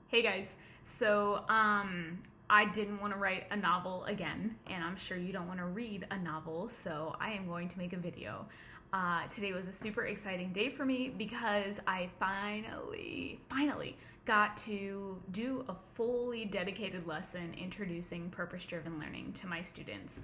Hey guys, I didn't want to write a novel again, and I'm sure you don't want to read a novel, so I am going to make a video. Today was a super exciting day for me because I finally got to do a fully dedicated lesson introducing purpose-driven learning to my students.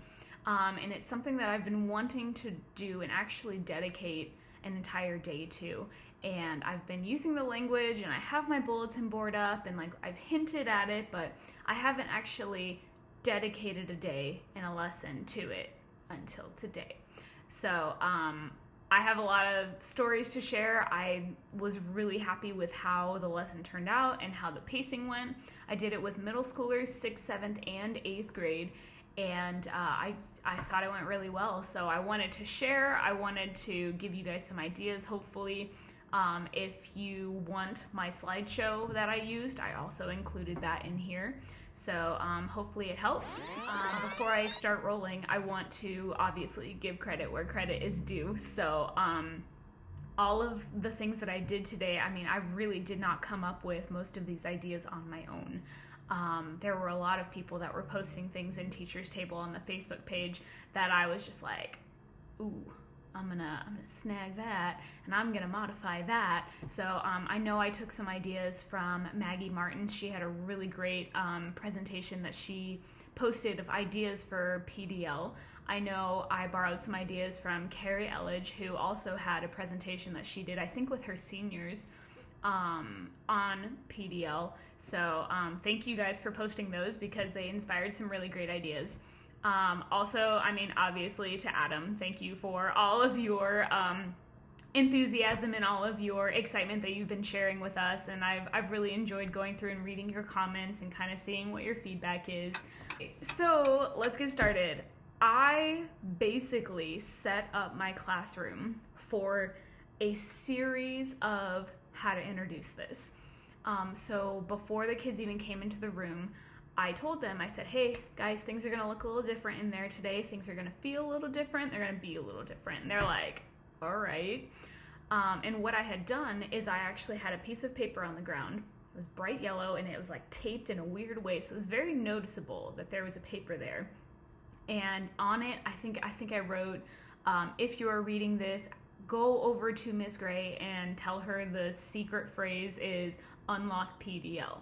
And it's something that I've been wanting to do and actually dedicate an entire day to. And I've been using the language and I have my bulletin board up and I've hinted at it, but I haven't actually dedicated a day and a lesson to it until today. So I have a lot of stories to share. I was really happy with how the lesson turned out and how the pacing went. I did it with middle schoolers, 6th, 7th, and 8th grade, and I thought it went really well. So I wanted to share. I wanted to give you guys some ideas, hopefully. If you want my slideshow that I used, I also included that in here. So hopefully it helps. Before I start rolling, I want to obviously give credit where credit is due. So all of the things that I did today, I really did not come up with most of these ideas on my own. There were a lot of people that were posting things in Teacher's Table on the Facebook page that I was just like, ooh, I'm gonna snag that and I'm gonna modify that. So I know I took some ideas from Maggie Martin. She had a really great presentation that she posted of ideas for PDL. I know I borrowed some ideas from Carrie Elledge, who also had a presentation that she did, I think with her seniors, on PDL. So thank you guys for posting those because they inspired some really great ideas. Obviously to Adam, thank you for all of your enthusiasm and all of your excitement that you've been sharing with us. And I've really enjoyed going through and reading your comments and kind of seeing what your feedback is. So let's get started. I basically set up my classroom for a series of how to introduce this. So before the kids even came into the room, I told them, I said, hey guys, things are gonna look a little different in there today. Things are gonna feel a little different. They're gonna be a little different. And they're like, all right. And what I had done is I actually had a piece of paper on the ground. It was bright yellow and it was taped in a weird way. So it was very noticeable that there was a paper there. And on it, I think I wrote, if you are reading this, go over to Miss Gray and tell her the secret phrase is unlock PDL.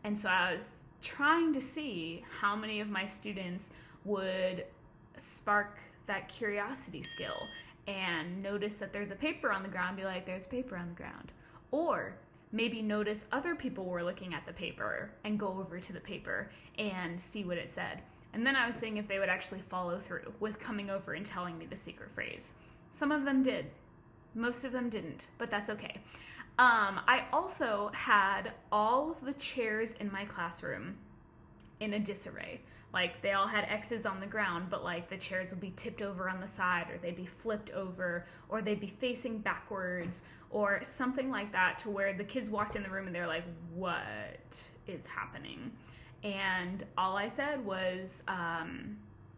And so I was trying to see how many of my students would spark that curiosity skill and notice that there's a paper on the ground, be like, there's a paper on the ground. Or maybe notice other people were looking at the paper and go over to the paper and see what it said. And then I was seeing if they would actually follow through with coming over and telling me the secret phrase. Some of them did. Most of them didn't, but that's okay. I also had all of the chairs in my classroom in a disarray. They all had X's on the ground, but the chairs would be tipped over on the side, or they'd be flipped over, or they'd be facing backwards, or something like that, to where the kids walked in the room and they're like, what is happening? And all I said was,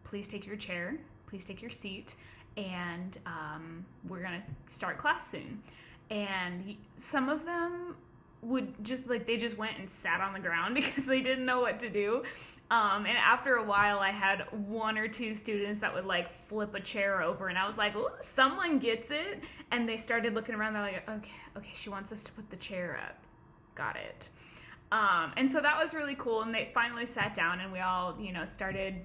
please take your chair, please take your seat, and we're gonna start class soon. And some of them would just they just went and sat on the ground because they didn't know what to do. And after a while, I had one or two students that would flip a chair over, and I was like, "Ooh, someone gets it." And they started looking around. They're like, "Okay, she wants us to put the chair up. Got it." And so that was really cool. And they finally sat down, and we all, started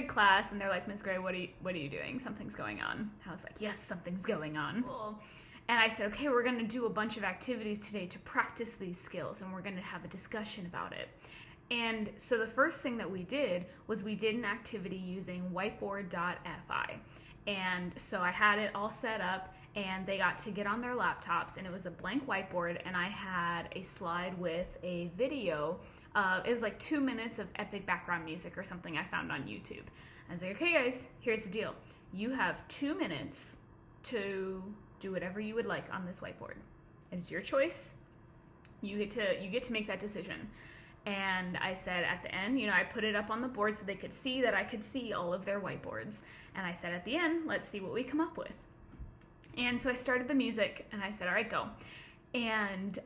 class. And they're like, "Ms. Gray, what are you doing? Something's going on." I was like, "Yes, something's going on." Cool. And I said, okay, we're going to do a bunch of activities today to practice these skills, and we're going to have a discussion about it. And so the first thing that we did was we did an activity using whiteboard.fi. And so I had it all set up, and they got to get on their laptops, and it was a blank whiteboard, and I had a slide with a video. It was 2 minutes of epic background music or something I found on YouTube. I was like, okay guys, here's the deal. You have 2 minutes to do whatever you would like on this whiteboard. It's your choice. You get to make that decision. And I said at the end, I put it up on the board so they could see that I could see all of their whiteboards. And I said at the end, let's see what we come up with. And so I started the music and I said, all right, go. And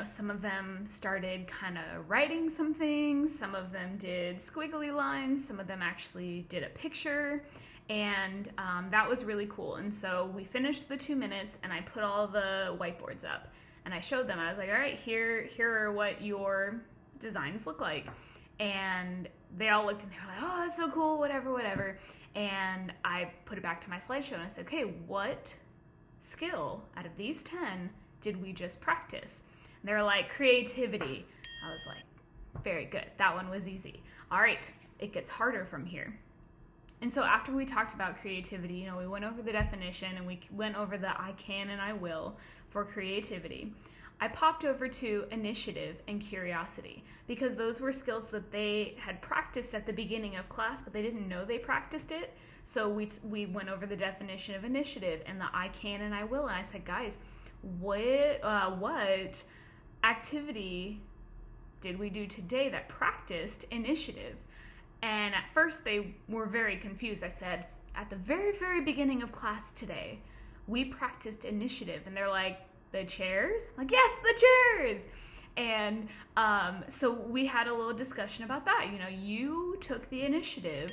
some of them started kind of writing some things, some of them did squiggly lines, some of them actually did a picture, and that was really cool. And so we finished the 2 minutes, and I put all the whiteboards up, and I showed them. I was like, all right, here are what your designs look like. And they all looked and they were like, oh, that's so cool, whatever. And I put it back to my slideshow, and I said, okay, what skill out of these 10 did we just practice? And they were like, creativity. I was like, very good. That one was easy. All right, it gets harder from here. And so after we talked about creativity, we went over the definition and we went over the I can and I will for creativity. I popped over to initiative and curiosity because those were skills that they had practiced at the beginning of class, but they didn't know they practiced it. So we went over the definition of initiative and the I can and I will. And I said, guys, what activity did we do today that practiced initiative? And at first they were very confused. I said, at the very, very beginning of class today, we practiced initiative. And they're like, the chairs? I'm like, yes, the chairs! And so we had a little discussion about that. You took the initiative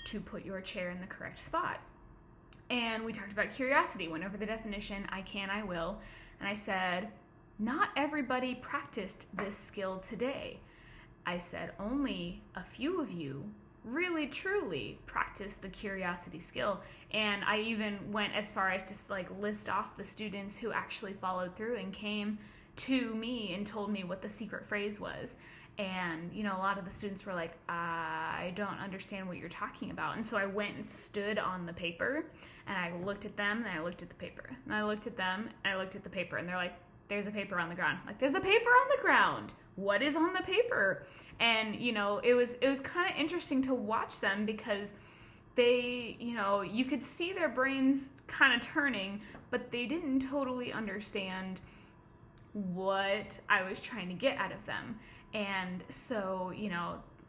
to put your chair in the correct spot. And we talked about curiosity, went over the definition, I can, I will. And I said, not everybody practiced this skill today. I said, only a few of you really, truly practiced the curiosity skill. And I even went as far as to list off the students who actually followed through and came to me and told me what the secret phrase was. And, a lot of the students were like, I don't understand what you're talking about. And so I went and stood on the paper and I looked at them and I looked at the paper. And I looked at them and I looked at the paper. And they're like, there's a paper on the ground. Like, there's a paper on the ground. What is on the paper? And, it was kind of interesting to watch them because they, you could see their brains kind of turning, but they didn't totally understand what I was trying to get out of them. And so,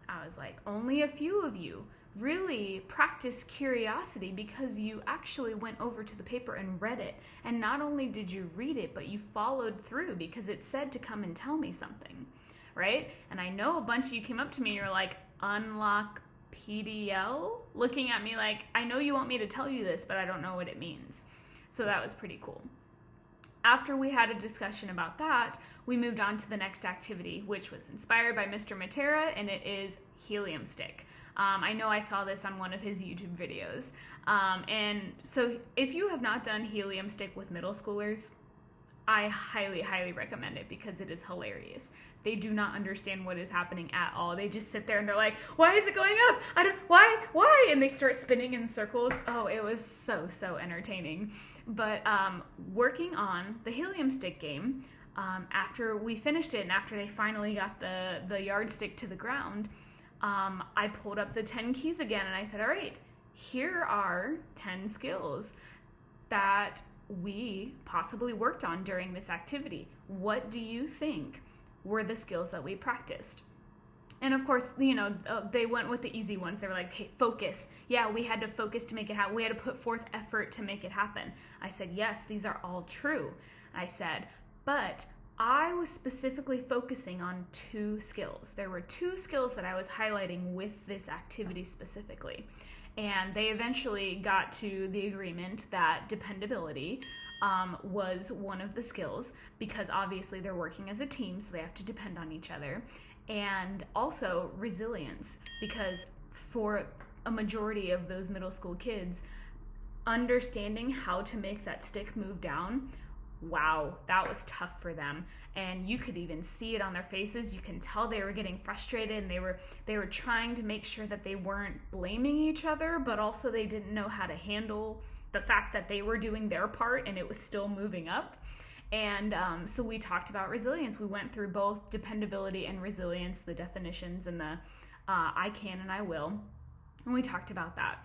I was like, only a few of you really practice curiosity because you actually went over to the paper and read it. And not only did you read it, but you followed through because it said to come and tell me something, right? And I know a bunch of you came up to me and you're like, unlock PDL? Looking at me like, I know you want me to tell you this, but I don't know what it means. So that was pretty cool. After we had a discussion about that, we moved on to the next activity, which was inspired by Mr. Matera, and it is helium stick. I know I saw this on one of his YouTube videos. And so if you have not done helium stick with middle schoolers, I highly, highly recommend it because it is hilarious. They do not understand what is happening at all. They just sit there and they're like, why is it going up? Why? And they start spinning in circles. Oh, it was so entertaining. But working on the helium stick game, after we finished it and after they finally got the yardstick to the ground, I pulled up the 10 keys again and I said, all right, here are 10 skills that we possibly worked on during this activity. What do you think were the skills that we practiced? And of course, they went with the easy ones. They were like, okay, focus. Yeah, we had to focus to make it happen. We had to put forth effort to make it happen. I said, yes, these are all true. I said, but I was specifically focusing on 2 skills. There were 2 skills that I was highlighting with this activity specifically. And they eventually got to the agreement that dependability was one of the skills because obviously they're working as a team, so they have to depend on each other. And also resilience, because for a majority of those middle school kids, understanding how to make that stick move down, wow, that was tough for them. And you could even see it on their faces. You can tell they were getting frustrated and they were trying to make sure that they weren't blaming each other, but also they didn't know how to handle the fact that they were doing their part and it was still moving up. And so we talked about resilience. We went through both dependability and resilience, the definitions and the I can and I will. And we talked about that.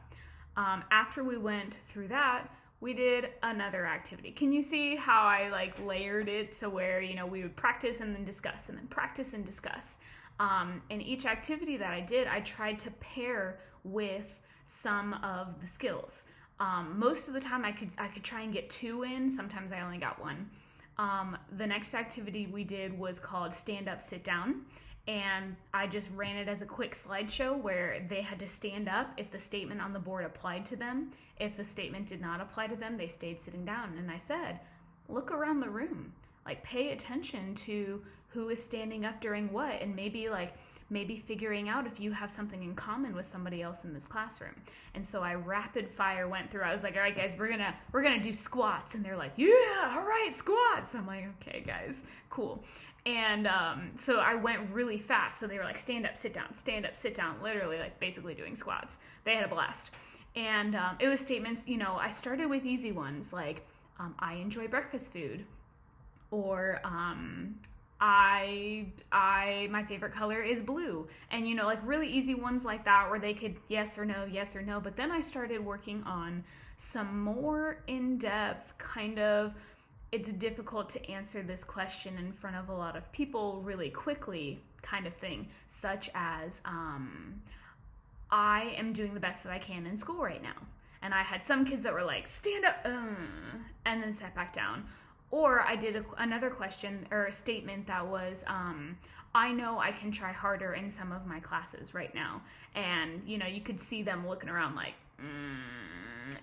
After we went through that, we did another activity. Can you see how I layered it so where, we would practice and then discuss and then practice and discuss. And each activity that I did, I tried to pair with some of the skills. Most of the time I could try and get 2 in. Sometimes I only got 1. The next activity we did was called Stand Up, Sit Down. And I just ran it as a quick slideshow where they had to stand up if the statement on the board applied to them. If the statement did not apply to them, they stayed sitting down. And I said, look around the room, like pay attention to who is standing up during what, and maybe figuring out if you have something in common with somebody else in this classroom. And so I rapid fire went through. I was like, all right, guys, we're gonna do squats. And they're like, yeah, all right, squats. I'm like, okay, guys, cool. And so I went really fast. So they were like, stand up, sit down, literally like basically doing squats. They had a blast. And it was statements, I started with easy ones like, I enjoy breakfast food, or my favorite color is blue. And like really easy ones like that where they could yes or no. But then I started working on some more in-depth kind of, it's difficult to answer this question in front of a lot of people really quickly kind of thing, such as I am doing the best that I can in school right now. And I had some kids that were like, stand up, and then sat back down. Or I did another question or a statement that was, I know I can try harder in some of my classes right now. And, you could see them looking around like,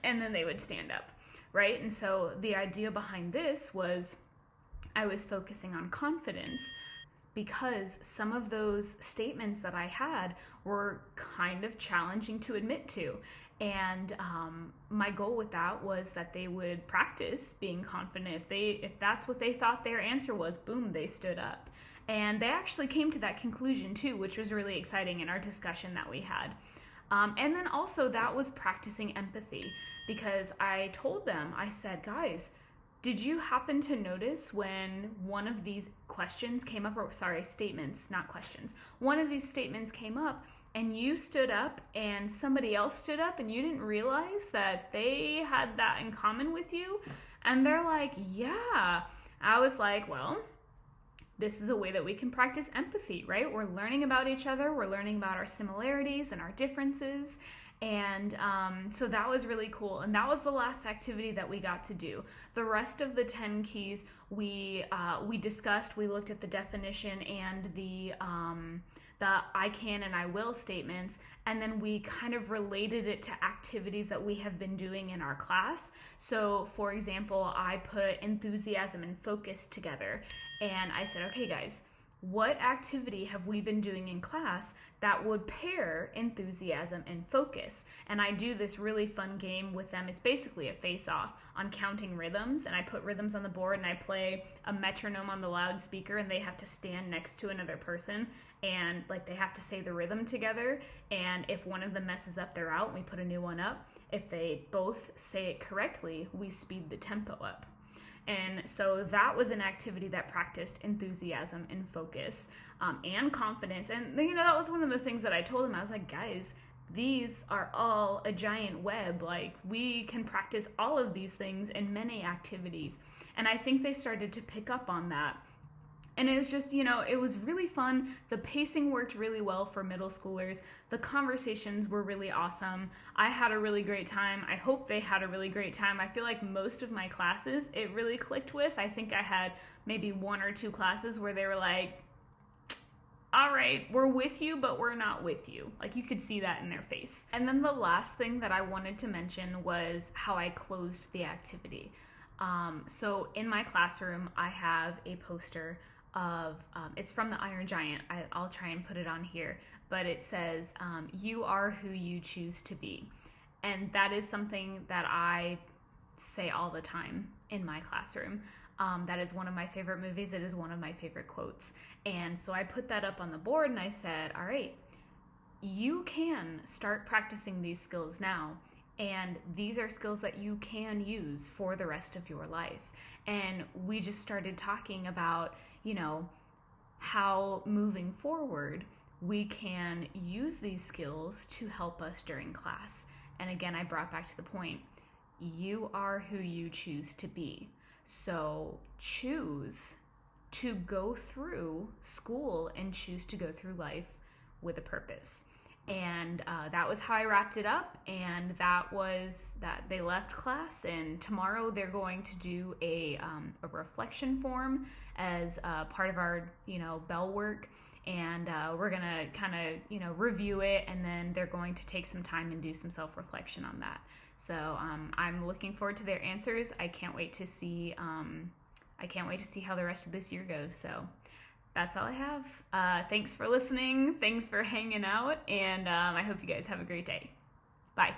and then they would stand up, right? And so the idea behind this was I was focusing on confidence, because some of those statements that I had were kind of challenging to admit to. And my goal with that was that they would practice being confident. If that's what they thought their answer was, boom, they stood up. And they actually came to that conclusion too, which was really exciting in our discussion that we had. And then also that was practicing empathy, because I told them, I said, guys, did you happen to notice when one of these questions came up, or sorry, statements, not questions. One of these statements came up and you stood up and somebody else stood up and you didn't realize that they had that in common with you? And they're like, yeah. I was like, well, this is a way that we can practice empathy, right? We're learning about each other. We're learning about our similarities and our differences. And so that was really cool. And that was the last activity that we got to do. The rest of the 10 keys we discussed. We looked at the definition and the I can and I will statements, and then we kind of related it to activities that we have been doing in our class. So for example, I put enthusiasm and focus together, and I said, okay guys, what activity have we been doing in class that would pair enthusiasm and focus? And I do this really fun game with them. It's basically a face-off on counting rhythms, and I put rhythms on the board and I play a metronome on the loudspeaker, and they have to stand next to another person and like they have to say the rhythm together. And if one of them messes up, they're out, and we put a new one up. If they both say it correctly, we speed the tempo up. And so that was an activity that practiced enthusiasm and focus and confidence. And that was one of the things that I told them. I was like, guys, these are all a giant web. Like, we can practice all of these things in many activities. And I think they started to pick up on that. And it was just, it was really fun. The pacing worked really well for middle schoolers. The conversations were really awesome. I had a really great time. I hope they had a really great time. I feel like most of my classes, it really clicked with. I think I had maybe one or two classes where they were like, all right, we're with you, but we're not with you. Like, you could see that in their face. And then the last thing that I wanted to mention was how I closed the activity. So in my classroom, I have a poster of, it's from the Iron Giant. I'll try and put it on here, but it says, you are who you choose to be. And that is something that I say all the time in my classroom. That is one of my favorite movies. It is one of my favorite quotes. And so I put that up on the board and I said, all right, you can start practicing these skills now. And these are skills that you can use for the rest of your life. And we just started talking about, how moving forward, we can use these skills to help us during class. And again, I brought back to the point, you are who you choose to be. So choose to go through school and choose to go through life with a purpose. And that was how I wrapped it up. And that was that. They left class, and tomorrow they're going to do a reflection form as part of our bell work. And we're gonna kind of review it, and then they're going to take some time and do some self-reflection on that. So I'm looking forward to their answers. I can't wait to see how the rest of this year goes. So that's all I have. Thanks for listening. Thanks for hanging out. And I hope you guys have a great day. Bye.